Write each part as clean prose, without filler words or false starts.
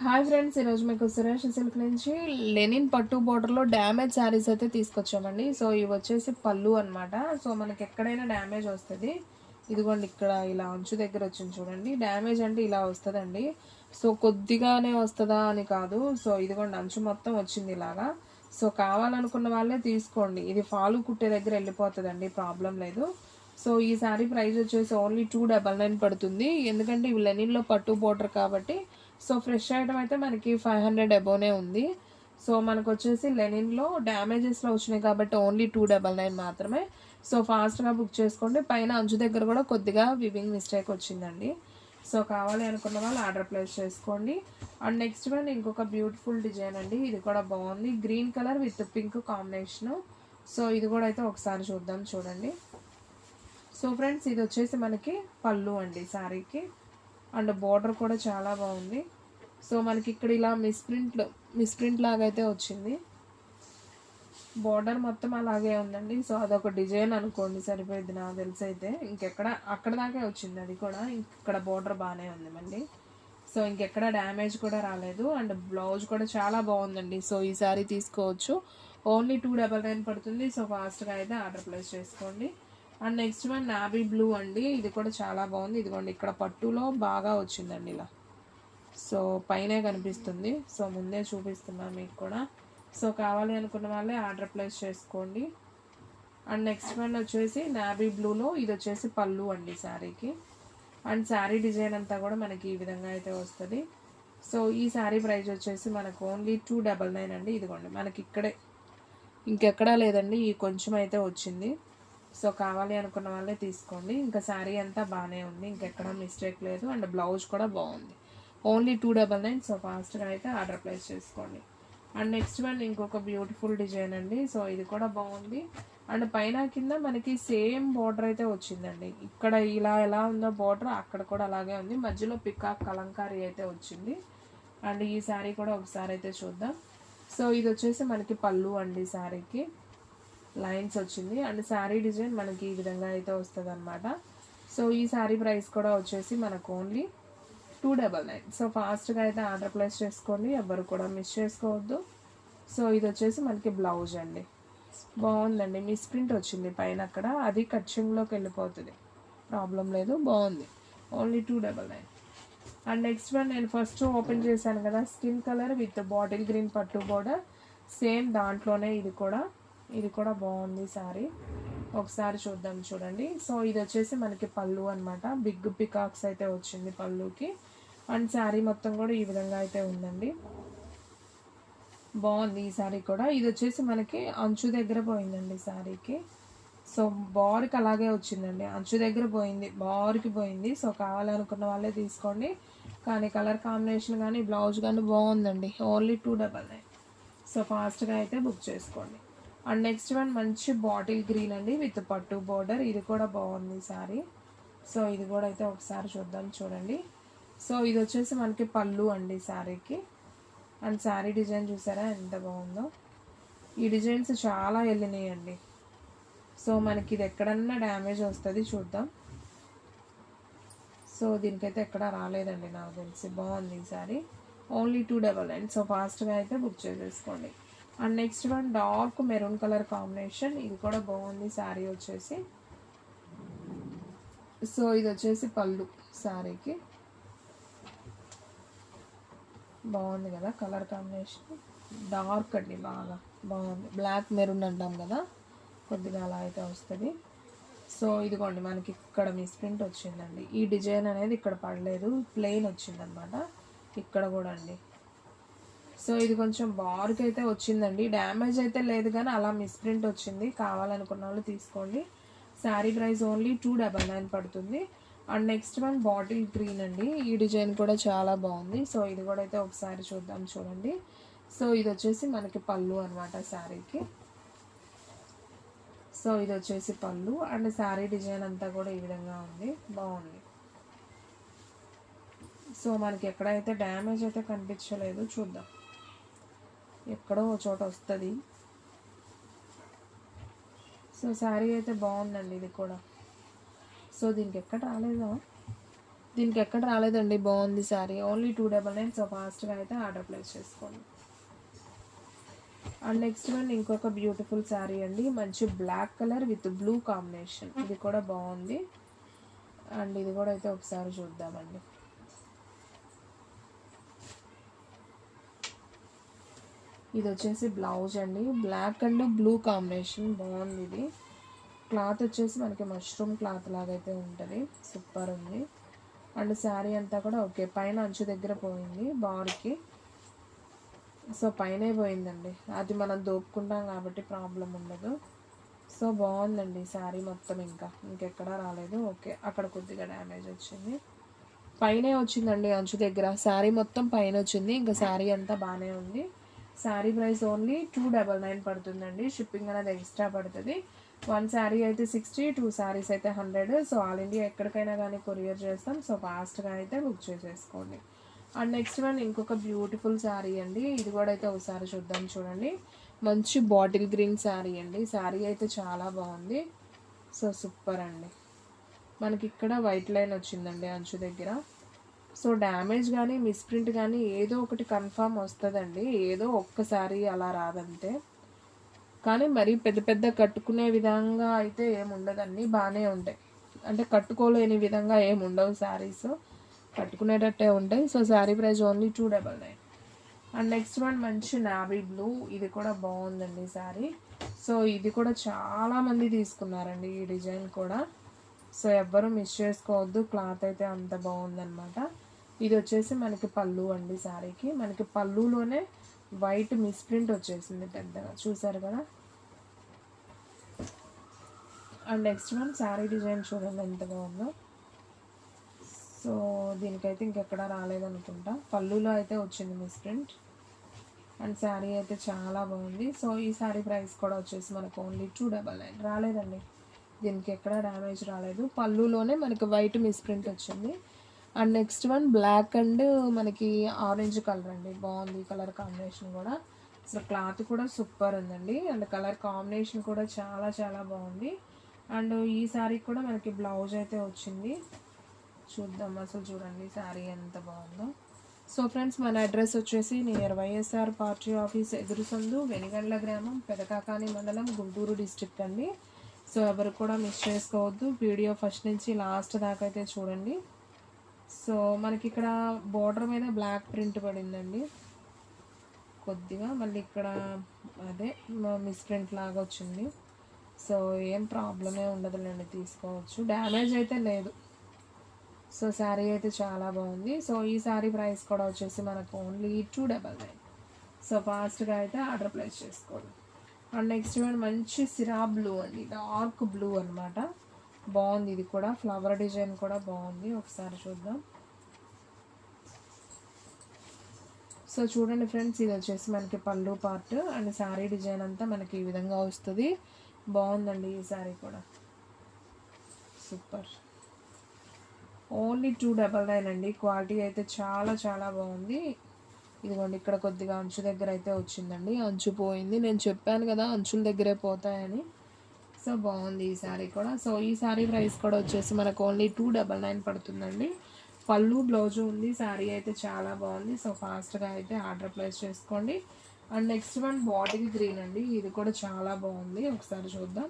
Hi friends, ఈరోజు మీకు Suresh silk నుంచి లెనిన్ పట్టు బోర్డర్లో డ్యామేజ్ శారీస్ అయితే తీసుకొచ్చామండి. సో ఇవి వచ్చేసి పళ్ళు అనమాట. సో మనకి ఎక్కడైనా డ్యామేజ్ వస్తుంది. ఇదిగోండి, ఇక్కడ ఇలా అంచు దగ్గర వచ్చింది చూడండి. డ్యామేజ్ అంటే ఇలా వస్తుందండి. సో కొద్దిగానే వస్తుందా అని కాదు. సో ఇదిగోండి, అంచు మొత్తం వచ్చింది ఇలాగా. సో కావాలనుకున్న వాళ్ళే తీసుకోండి. ఇది ఫాలు కుట్టే దగ్గర వెళ్ళిపోతుందండి, ప్రాబ్లం లేదు. సో ఈ శారీ ప్రైస్ వచ్చేసి ఓన్లీ 299 పడుతుంది. ఎందుకంటే ఇవి లెనిన్లో పట్టు బోర్డర్ కాబట్టి. సో ఫ్రెష్ ఐటమ్ అయితే మనకి 500 అబోనే ఉంది. సో మనకు వచ్చేసి లెనిన్లో డ్యామేజెస్లో వచ్చినాయి కాబట్టి ఓన్లీ 299 మాత్రమే. సో ఫాస్ట్గా బుక్ చేసుకోండి. పైన అంచు దగ్గర కూడా కొద్దిగా వివింగ్ మిస్టేక్ వచ్చిందండి. సో కావాలి అనుకున్న వాళ్ళు ఆర్డర్ ప్లేస్ చేసుకోండి. అండ్ నెక్స్ట్ వన్ ఇంకొక బ్యూటిఫుల్ డిజైన్ అండి. ఇది కూడా బాగుంది, green colour with pink combination. So ఇది కూడా అయితే ఒకసారి చూద్దాం, చూడండి. సో ఫ్రెండ్స్, ఇది వచ్చేసి మనకి పళ్ళు అండి శారీకి. అండ్ బార్డర్ కూడా చాలా బాగుంది. సో మనకి ఇక్కడ ఇలా మిస్ప్రింట్ లాగా అయితే వచ్చింది. బార్డర్ మొత్తం అలాగే ఉందండి. సో అదొక డిజైన్ అనుకోండి, సరిపోయింది నాకు తెలిసి. అయితే ఇంకెక్కడ అక్కడ దాకే వచ్చింది, అది కూడా. ఇక్కడ బార్డర్ బాగానే ఉంది మళ్ళీ. సో ఇంకెక్కడ డ్యామేజ్ కూడా రాలేదు. అండ్ బ్లౌజ్ కూడా చాలా బాగుందండి. సో ఈ సారీ తీసుకోవచ్చు, ఓన్లీ 299 పడుతుంది. సో ఫాస్ట్గా అయితే ఆర్డర్ ప్లేస్ చేసుకోండి. And next one navy blue అండి. ఇది కూడా చాలా బాగుంది. ఇదిగోండి, ఇక్కడ పట్టులో బాగా వచ్చిందండి ఇలా. సో పైనే కనిపిస్తుంది. సో ముందే చూపిస్తున్నాను మీకు కూడా. సో కావాలి అనుకున్న వాళ్ళే ఆర్డర్ ప్లేస్ చేసుకోండి. అండ్ నెక్స్ట్ వన్ వచ్చేసి నావీ బ్లూలో ఇది వచ్చేసి పళ్ళు అండి శారీకి. అండ్ శారీ డిజైన్ అంతా కూడా మనకి ఈ విధంగా అయితే వస్తుంది. సో ఈ శారీ ప్రైస్ వచ్చేసి మనకు ఓన్లీ 299 అండి. ఇదిగోండి, మనకి ఇక్కడే, ఇంకెక్కడా లేదండి, ఈ కొంచెం అయితే వచ్చింది. సో కావాలి అనుకున్న వాళ్ళే తీసుకోండి. ఇంకా శారీ అంతా బాగానే ఉంది, ఇంకెక్కడ మిస్టేక్ లేదు. అండ్ బ్లౌజ్ కూడా బాగుంది, ఓన్లీ 299. సో ఫాస్ట్గా అయితే ఆర్డర్ ప్లేస్ చేసుకోండి. అండ్ నెక్స్ట్ వన్ ఇంకొక బ్యూటిఫుల్ డిజైన్ అండి. సో ఇది కూడా బాగుంది. అండ్ పైన కింద మనకి సేమ్ బార్డర్ అయితే వచ్చిందండి. ఇక్కడ ఇలా ఎలా ఉందో బార్డర్, అక్కడ కూడా అలాగే ఉంది. మధ్యలో పికాక్ కలంకారీ అయితే వచ్చింది. అండ్ ఈ శారీ కూడా ఒకసారి అయితే చూద్దాం. సో ఇది వచ్చేసి మనకి పళ్ళు అండి, శారీకి లైన్స్ వచ్చింది. అండ్ శారీ డిజైన్ మనకి ఈ విధంగా అయితే వస్తుంది అనమాట. సో ఈ శారీ ప్రైస్ కూడా వచ్చేసి మనకు ఓన్లీ 299. సో ఫాస్ట్గా అయితే ఆర్డర్ ప్లేస్ చేసుకోండి, ఎవ్వరు కూడా మిస్ చేసుకోవద్దు. సో ఇది వచ్చేసి మనకి బ్లౌజ్ అండి. బాగుందండి, మిస్ప్రింట్ వచ్చింది పైన అక్కడ, అది కట్చింగ్లోకి వెళ్ళిపోతుంది, ప్రాబ్లం లేదు, బాగుంది, ఓన్లీ 299. అండ్ నెక్స్ట్ వన్ నేను ఫస్ట్ ఓపెన్ చేశాను కదా, skin colour with bottle green పట్టు బోర్డర్, సేమ్ దాంట్లోనే ఇది కూడా బాగుంది సారీ. ఒకసారి చూద్దాం, చూడండి. సో ఇది వచ్చేసి మనకి పళ్ళు అనమాట. బిగ్ పికాక్స్ అయితే వచ్చింది పళ్ళుకి. అండ్ శారీ మొత్తం కూడా ఈ విధంగా అయితే ఉందండి, బాగుంది ఈ శారీ కూడా. ఇది వచ్చేసి మనకి అంచు దగ్గర పోయిందండి శారీకి. సో బార్కి అలాగే వచ్చిందండి, అంచు దగ్గర పోయింది, బార్కి పోయింది. సో కావాలనుకున్న వాళ్ళే తీసుకోండి. కానీ కలర్ కాంబినేషన్ కానీ బ్లౌజ్ కానీ బాగుందండి, ఓన్లీ 299. సో ఫాస్ట్గా అయితే బుక్ చేసుకోండి. అండ్ నెక్స్ట్ వన్ మంచి బాటిల్ గ్రీన్ అండి విత్ పట్టు బోర్డర్. ఇది కూడా బాగుంది శారీ. సో ఇది కూడా అయితే ఒకసారి చూద్దాం, చూడండి. సో ఇది వచ్చేసి మనకి పళ్ళు అండి శారీకి. అండ్ శారీ డిజైన్ చూసారా ఎంత బాగుందో. ఈ డిజైన్స్ చాలా వెళ్ళినాయండి. సో మనకి ఇది ఎక్కడన్నా డ్యామేజ్ వస్తుంది, చూద్దాం. సో దీనికైతే ఎక్కడా రాలేదండి నాకు తెలిసి, బాగుంది ఈ శారీ, ఓన్లీ 299. సో ఫాస్ట్గా అయితే బుక్ చేసేసుకోండి. And next one dark maroon colour combination. ఇది కూడా బాగుంది శారీ వచ్చేసి. సో ఇది వచ్చేసి పళ్ళు శారీకి, బాగుంది కదా కలర్ కాంబినేషన్, డార్క్ అండి, బాగా బాగుంది. బ్లాక్ మెరూన్ అంటాం కదా, కొద్దిగా అలా అయితే వస్తుంది. సో ఇదిగోండి, మనకి ఇక్కడ మిస్ప్రింట్ వచ్చిందండి. ఈ డిజైన్ అనేది ఇక్కడ పడలేదు, ప్లెయిన్ వచ్చిందనమాట ఇక్కడ కూడా అండి. సో ఇది కొంచెం బార్కి అయితే వచ్చిందండి, డ్యామేజ్ అయితే లేదు కానీ అలా మిస్ప్రింట్ వచ్చింది. కావాలనుకున్న వాళ్ళు తీసుకోండి. శారీ ప్రైస్ ఓన్లీ 299 పడుతుంది. And next one bottle green అండి. ఈ డిజైన్ కూడా చాలా బాగుంది. సో ఇది కూడా అయితే ఒకసారి చూద్దాం, చూడండి. సో ఇది వచ్చేసి మనకి పళ్ళు అనమాట శారీకి. సో ఇది వచ్చేసి పళ్ళు. అండ్ శారీ డిజైన్ అంతా కూడా ఈ విధంగా ఉంది, బాగుంది. సో మనకి ఎక్కడైతే డ్యామేజ్ అయితే కనిపించలేదు, చూద్దాం, ఎక్కడో ఒక చోట వస్తుంది. సో శారీ అయితే బాగుందండి ఇది కూడా. సో దీనికి ఎక్కడ రాలేదా, దీనికి ఎక్కడ రాలేదండి, బాగుంది శారీ. ఓన్లీ 299. సో ఫాస్ట్గా అయితే ఆర్డర్ ప్లేస్ చేసుకోండి. అండ్ నెక్స్ట్ వన్ ఇంకొక బ్యూటిఫుల్ శారీ అండి, మంచి black colour with blue combination. ఇది కూడా బాగుంది. అండ్ ఇది కూడా అయితే ఒకసారి చూద్దామండి. ఇది వచ్చేసి బ్లౌజ్ అండి, బ్లాక్ అండ్ బ్లూ కాంబినేషన్. బాగుంది ఇది. క్లాత్ వచ్చేసి మనకి మష్రూమ్ క్లాత్ లాగైతే ఉంటుంది. సూపర్ ఉంది. అండ్ శారీ అంతా కూడా ఓకే, పైన అంచు దగ్గర పోయింది బార్కి. సో పైనే పోయిందండి, అది మనం దోపుకుంటాం కాబట్టి ప్రాబ్లం ఉండదు. సో బాగుందండి శారీ మొత్తం, ఇంకెక్కడా రాలేదు. ఓకే, అక్కడ కొద్దిగా డ్యామేజ్ వచ్చింది, పైనే వచ్చిందండి అంచు దగ్గర. శారీ మొత్తం పైన వచ్చింది, ఇంకా శారీ అంతా బాగానే ఉంది. శారీ ప్రైస్ ఓన్లీ 299 పడుతుందండి. షిప్పింగ్ అనేది ఎక్స్ట్రా పడుతుంది. 1 శారీ అయితే 60, 2 శారీస్ అయితే 100. సో ఆల్ ఇండియా ఎక్కడికైనా కానీ కొరియర్ చేస్తాం. సో ఫాస్ట్గా అయితే బుక్ చేసేసుకోండి. అండ్ నెక్స్ట్ వన్ ఇంకొక బ్యూటిఫుల్ శారీ అండి, ఇది కూడా అయితే ఒకసారి చూద్దాం. చూడండి, మంచి బాటిల్ గ్రీన్ శారీ అండి. శారీ అయితే చాలా బాగుంది. సో సూపర్ అండి. మనకి ఇక్కడ వైట్ లైన్ వచ్చిందండి అంచు దగ్గర. సో డ్యామేజ్ కానీ మిస్ప్రింట్ కానీ ఏదో ఒకటి కన్ఫామ్ వస్తుందండి, ఏదో ఒక్కసారి అలా రాదంతే. కానీ మరీ పెద్ద పెద్ద కట్టుకునే విధంగా అయితే ఏముండదండి, బాగానే ఉంటాయి. అంటే కట్టుకోలేని విధంగా ఏముండవు శారీస్, కట్టుకునేటట్టే ఉంటాయి. So sari price only 299. And next one మంచి నావీ బ్లూ, ఇది కూడా బాగుందండి శారీ. సో ఇది కూడా చాలామంది తీసుకున్నారండి ఈ డిజైన్ కూడా. సో ఎవ్వరూ మిస్ చేసుకోవద్దు, క్లాత్ అయితే అంత బాగుందన్నమాట. ఇది వచ్చేసి మనకి పళ్ళు అండి శారీకి. మనకి పళ్ళులోనే వైట్ మిస్ప్రింట్ వచ్చేసింది పెద్దగా, చూసారు కదా. And next one sari design చూడండి ఎంత బాగుందో. సో దీనికైతే ఇంకెక్కడా రాలేదనుకుంటా, పళ్ళులో అయితే వచ్చింది మిస్ప్రింట్. అండ్ శారీ అయితే చాలా బాగుంది. సో ఈ శారీ ప్రైస్ కూడా వచ్చేసి మనకు ఓన్లీ 299. రాలేదండి, దీనికి ఎక్కడ డ్యామేజ్ రాలేదు, పళ్ళులోనే మనకి వైట్ మిస్ప్రింట్ వచ్చింది. And next one black and మనకి ఆరెంజ్ కలర్ అండి, బాగుంది కలర్ కాంబినేషన్ కూడా. సో క్లాత్ కూడా సూపర్ ఉందండి, అండ్ కలర్ కాంబినేషన్ కూడా చాలా చాలా బాగుంది. అండ్ ఈ శారీ కూడా మనకి బ్లౌజ్ అయితే వచ్చింది. చూద్దాం అసలు, చూడండి శారీ ఎంత బాగుందో. సో ఫ్రెండ్స్, మన అడ్రస్ వచ్చేసి నియర్ వైఎస్ఆర్ పార్టీ ఆఫీస్ ఎదురు సందు, వెనిగండ్ల గ్రామం, పెదకాకాని మండలం, గుంటూరు డిస్ట్రిక్ట్ అండి. సో ఎవరు కూడా మిస్ చేసుకోవద్దు, వీడియో ఫస్ట్ నుంచి లాస్ట్ దాకా అయితే చూడండి. సో మనకి ఇక్కడ బోర్డర్ మీద బ్లాక్ ప్రింట్ పడిందండి కొద్దిగా, మళ్ళీ ఇక్కడ అదే మిస్ ప్రింట్ లాగా వచ్చింది. సో ఏం ప్రాబ్లమే ఉండదులేండి, తీసుకోవచ్చు, డ్యామేజ్ అయితే లేదు. సో శారీ అయితే చాలా బాగుంది. సో ఈ శారీ ప్రైస్ కూడా వచ్చేసి మనకు ఓన్లీ 299. సో ఫాస్ట్గా అయితే ఆర్డర్ ప్లేస్ చేసుకోండి. అండ్ నెక్స్ట్ వన్ మంచి సిరా బ్లూ అండి, డార్క్ బ్లూ అనమాట. బాగుంది, ఇది కూడా ఫ్లవర్ డిజైన్ కూడా బాగుంది, ఒకసారి చూద్దాం. సో చూడండి ఫ్రెండ్స్, ఇది వచ్చేసి మనకి పళ్ళు పార్ట్, అండ్ శారీ డిజైన్ అంతా మనకి ఈ విధంగా వస్తుంది. బాగుందండి ఈ శారీ కూడా, సూపర్. ఓన్లీ 299 అండి. క్వాలిటీ అయితే చాలా చాలా బాగుంది. ఇదిగోండి, ఇక్కడ కొద్దిగా అంచు దగ్గర అయితే వచ్చిందండి, అంచు పోయింది. నేను చెప్పాను కదా అంచుల దగ్గరే పోతాయని. సో బాగుంది ఈ శారీ కూడా. సో ఈ శారీ ప్రైస్ కూడా వచ్చేసి మనకు ఓన్లీ 299 పడుతుందండి. పళ్ళు బ్లౌజు ఉంది, శారీ అయితే చాలా బాగుంది. సో ఫాస్ట్గా అయితే ఆర్డర్ ప్లేస్ చేసుకోండి. And next one bottle green అండి, ఇది కూడా చాలా బాగుంది, ఒకసారి చూద్దాం.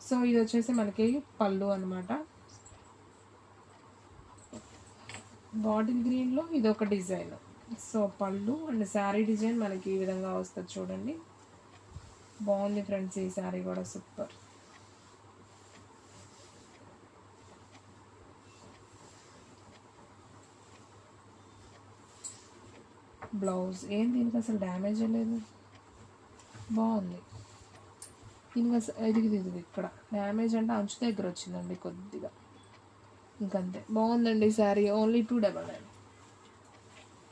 సో ఇది వచ్చేసి మనకి పళ్ళు అనమాట. బాటిల్ గ్రీన్లో ఇది ఒక డిజైన్. సో పళ్ళు అండ్ శారీ డిజైన్ మనకి ఈ విధంగా వస్తుంది, చూడండి. బాగుంది ఫ్రెండ్స్, ఈ శారీ కూడా సూపర్. బ్లౌజ్ ఏం దీనికి అసలు డ్యామేజ్ లేదు, బాగుంది. దీనికి ఇది ఇక్కడ డ్యామేజ్ అంటే అంచు దగ్గర వచ్చిందండి కొద్దిగా, ఇంకంతే. బాగుందండి sari, only 299.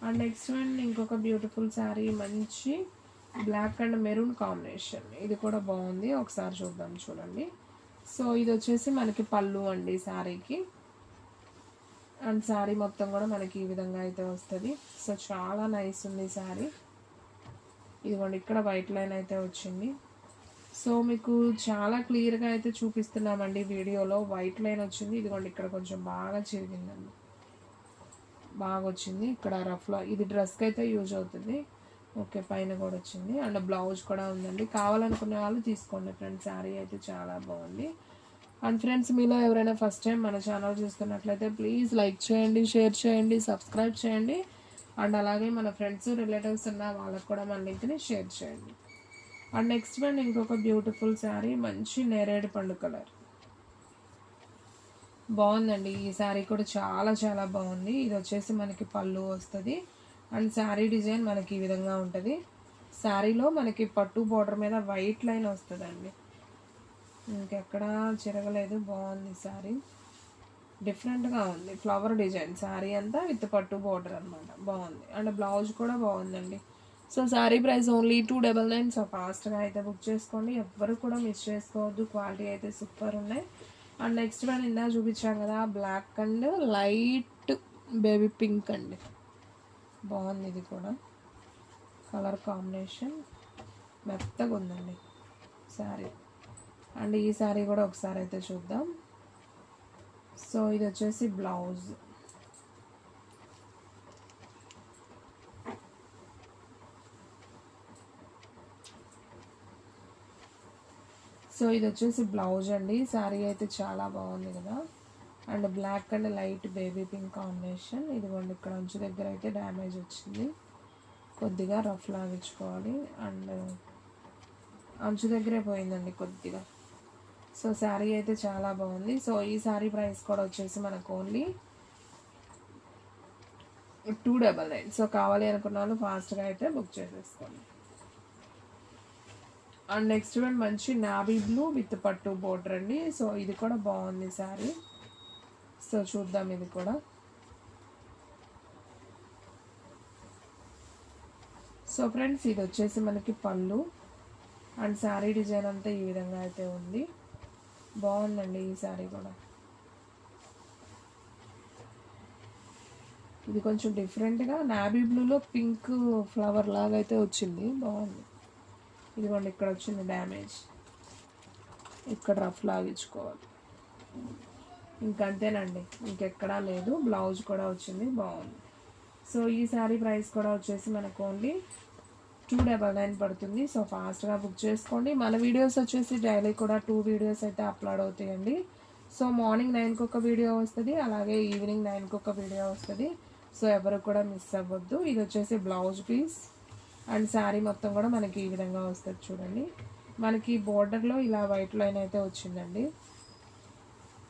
And next one ఇంకొక బ్యూటిఫుల్ శారీ, మంచి బ్లాక్ అండ్ మెరూన్ కాంబినేషన్. ఇది కూడా బాగుంది, ఒకసారి చూద్దాం, చూడండి. సో ఇది వచ్చేసి మనకి పళ్ళు అండి శారీకి. అండ్ శారీ మొత్తం కూడా మనకి ఈ విధంగా అయితే వస్తుంది. సో చాలా నైస్ ఉంది శారీ. ఇదిగోండి, ఇక్కడ వైట్ లైన్ అయితే వచ్చింది. సో మీకు చాలా క్లియర్గా అయితే చూపిస్తున్నామండి వీడియోలో. వైట్ లైన్ వచ్చింది, ఇదిగోండి ఇక్కడ కొంచెం బాగా చిరిగిందండి. బాగా వచ్చింది. ఇక్కడ రఫ్లో ఇది డ్రెస్కి అయితే యూజ్ అవుతుంది. ఓకే, పైన కూడా వచ్చింది అండ్ బ్లౌజ్ కూడా ఉందండి. కావాలనుకునే వాళ్ళు తీసుకోండి ఫ్రెండ్స్. శారీ అయితే చాలా బాగుంది. అండ్ ఫ్రెండ్స్, మీలో ఎవరైనా ఫస్ట్ టైం మన ఛానల్ చూస్తున్నట్లయితే ప్లీజ్ లైక్ చేయండి, షేర్ చేయండి, సబ్స్క్రైబ్ చేయండి. అండ్ అలాగే మన ఫ్రెండ్స్ రిలేటివ్స్ ఉన్న వాళ్ళకి కూడా మన లింక్ని షేర్ చేయండి. అండ్ నెక్స్ట్ వన్ ఇంకొక బ్యూటిఫుల్ శారీ, మంచి నేరేడు పండు కలర్. బాగుందండి. ఈ శారీ కూడా చాలా చాలా బాగుంది. ఇది వచ్చేసి మనకి పళ్ళు వస్తుంది అండ్ శారీ డిజైన్ మనకి ఈ విధంగా ఉంటుంది. శారీలో మనకి పట్టు బోర్డర్ మీద వైట్ లైన్ వస్తుందండి. ఇంకెక్కడ చిరగలేదు. బాగుంది శారీ, డిఫరెంట్గా ఉంది. ఫ్లవర్ డిజైన్ శారీ అంతా విత్ పట్టు బోర్డర్ అనమాట. బాగుంది అండ్ బ్లౌజ్ కూడా బాగుందండి. So sari price only 299. So ఫాస్ట్గా అయితే బుక్ చేసుకోండి, ఎవ్వరు కూడా మిస్ చేసుకోవద్దు. క్వాలిటీ అయితే సూపర్ ఉన్నాయి. అండ్ నెక్స్ట్ వన్ ఇందా చూపించాం కదా, black and light baby pink అండి. బాగుంది ఇది కూడా, కలర్ కాంబినేషన్ మెత్తగా ఉందండి శారీ. అండ్ ఈ శారీ కూడా ఒకసారి అయితే చూద్దాం. సో ఇది వచ్చేసి బ్లౌజ్. సో ఇది వచ్చేసి బ్లౌజ్ అండి. శారీ అయితే చాలా బాగుంది కదా. And black and light baby pink combination. ఇదిగోండి, ఇక్కడ అంచు దగ్గర అయితే డ్యామేజ్ వచ్చింది, కొద్దిగా రఫ్ లాగించుకోవాలి. అండ్ అంచు దగ్గరే పోయిందండి కొద్దిగా. సో శారీ అయితే చాలా బాగుంది. సో ఈ శారీ ప్రైస్ కూడా వచ్చేసి మనకు ఓన్లీ 299. సో కావాలి అనుకున్న వాళ్ళు ఫాస్ట్గా అయితే బుక్ చేసేసుకోండి. అండ్ నెక్స్ట్ వన్ మంచి నావీ బ్లూ విత్ పట్టు బోర్డర్ అండి. సో ఇది కూడా బాగుంది శారీ. సో చూద్దాం ఇది కూడా. సో ఫ్రెండ్స్, ఇది వచ్చేసి మనకి పళ్ళు అండ్ శారీ డిజైన్ అంతా ఈ విధంగా అయితే ఉంది. బాగుందండి ఈ శారీ కూడా. ఇది కొంచెం డిఫరెంట్గా నావీ బ్లూలో పింక్ ఫ్లవర్ లాగా అయితే వచ్చింది, బాగుంది. ఇదిగోండి, ఇక్కడ వచ్చింది డ్యామేజ్, ఇక్కడ రఫ్ లాగించుకోవాలి. ఇంకంతేనండి, ఇంకెక్కడా లేదు. బ్లౌజ్ కూడా వచ్చింది, బాగుంది. సో ఈ శారీ ప్రైస్ కూడా వచ్చేసి మనకు ఓన్లీ 299 పడుతుంది. సో ఫాస్ట్గా బుక్ చేసుకోండి. మన వీడియోస్ వచ్చేసి డైలీ కూడా 2 వీడియోస్ అయితే అప్లోడ్ అవుతాయండి. సో మార్నింగ్ 9కి ఒక వీడియో వస్తుంది, అలాగే ఈవినింగ్ 9కి ఒక వీడియో వస్తుంది. సో ఎవరు కూడా మిస్ అవ్వద్దు. ఇది వచ్చేసి బ్లౌజ్ పీస్ అండ్ శారీ మొత్తం కూడా మనకి ఈ విధంగా వస్తుంది. చూడండి, మనకి బోర్డర్లో ఇలా వైట్ లైన్ అయితే వచ్చిందండి.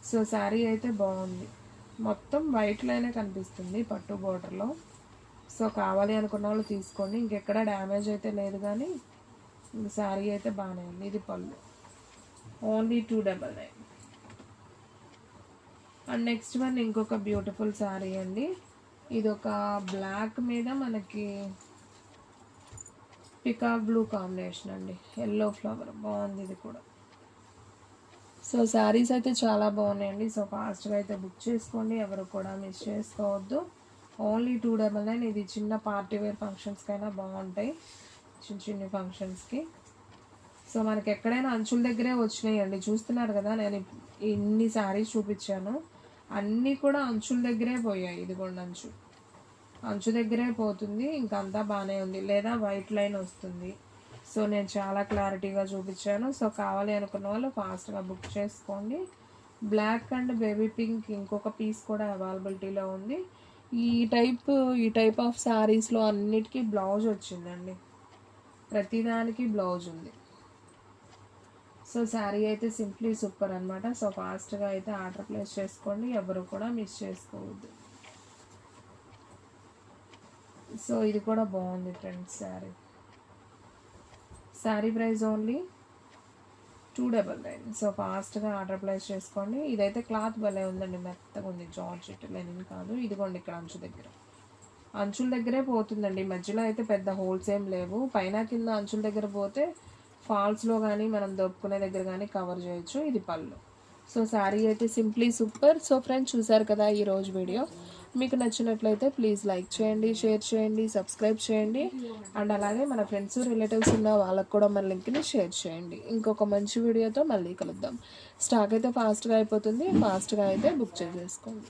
సో శారీ అయితే బాగుంది, మొత్తం వైట్ లైనే కనిపిస్తుంది పట్టు బోర్డర్లో. సో కావాలి అనుకున్న వాళ్ళు తీసుకోండి. ఇంకెక్కడ డ్యామేజ్ అయితే లేదు, కానీ శారీ అయితే బాగానే ఉంది. ఇది పళ్ళు, ఓన్లీ 299. అండ్ నెక్స్ట్ వన్ ఇంకొక బ్యూటిఫుల్ శారీ అండి. ఇది ఒక బ్లాక్ మీద మనకి పికాక్ బ్లూ కాంబినేషన్ అండి, ఎల్లో ఫ్లవర్. బాగుంది ఇది కూడా. సో శారీస్ అయితే చాలా బాగున్నాయండి. సో ఫాస్ట్గా అయితే బుక్ చేసుకోండి, ఎవరు కూడా మిస్ చేసుకోవద్దు. ఓన్లీ 299. ఇది చిన్న పార్టీ వేర్ ఫంక్షన్స్కి అయినా బాగుంటాయి, చిన్న చిన్న ఫంక్షన్స్కి. సో మనకి ఎక్కడైనా అంచుల దగ్గరే వచ్చినాయండి. చూస్తున్నారు కదా, నేను ఇన్ని శారీస్ చూపించాను, అన్నీ కూడా అంచుల దగ్గరే పోయాయి. ఇదిగోండి, అంచు దగ్గరే పోతుంది, ఇంకంతా బాగానే ఉంది. లేదా వైట్ లైన్ వస్తుంది. సో నేను చాలా క్లారిటీగా చూపించాను. సో కావాలి అనుకున్న వాళ్ళు ఫాస్ట్గా బుక్ చేసుకోండి. బ్లాక్ అండ్ బేబీ పింక్ ఇంకొక పీస్ కూడా అవైలబిలిటీలో ఉంది. ఈ టైప్ ఆఫ్ శారీస్లో అన్నిటికీ బ్లౌజ్ వచ్చిందండి, ప్రతిదానికి బ్లౌజ్ ఉంది. సో శారీ అయితే సింప్లీ సూపర్ అనమాట. సో ఫాస్ట్గా అయితే ఆర్డర్ ప్లేస్ చేసుకోండి, ఎవరు కూడా మిస్ చేసుకోవద్దు. సో ఇది కూడా బాగుంది friends sari price only 299. So ఫాస్ట్గా ఆర్డర్ ప్లేస్ చేసుకోండి. ఇదైతే క్లాత్ భలే ఉందండి, మెత్తగా ఉంది, జార్జెట్ లెనిన్ కాదు. ఇదిగోండి, ఇక్కడ అంచుల దగ్గరే పోతుందండి. మధ్యలో అయితే పెద్ద హోల్స్ ఏం లేవు. పైన కింద అంచుల దగ్గర పోతే ఫాల్స్లో కానీ మనం దొప్పుకునే దగ్గర కానీ కవర్ చేయొచ్చు. ఇది పళ్ళు. సో శారీ అయితే సింప్లీ సూపర్. సో ఫ్రెండ్స్, చూసారు కదా ఈరోజు వీడియో. మీకు నచ్చినట్లయితే ప్లీజ్ లైక్ చేయండి, షేర్ చేయండి, సబ్స్క్రైబ్ చేయండి. అండ్ అలాగే మన ఫ్రెండ్స్ రిలేటివ్స్ ఉన్న వాళ్ళకు కూడా మన లింక్ని షేర్ చేయండి. ఇంకొక మంచి వీడియోతో మళ్ళీ కలుద్దాం. స్టాక్ అయితే ఫాస్ట్గా అయిపోతుంది, ఫాస్ట్గా అయితే బుక్ చేసేసుకోండి.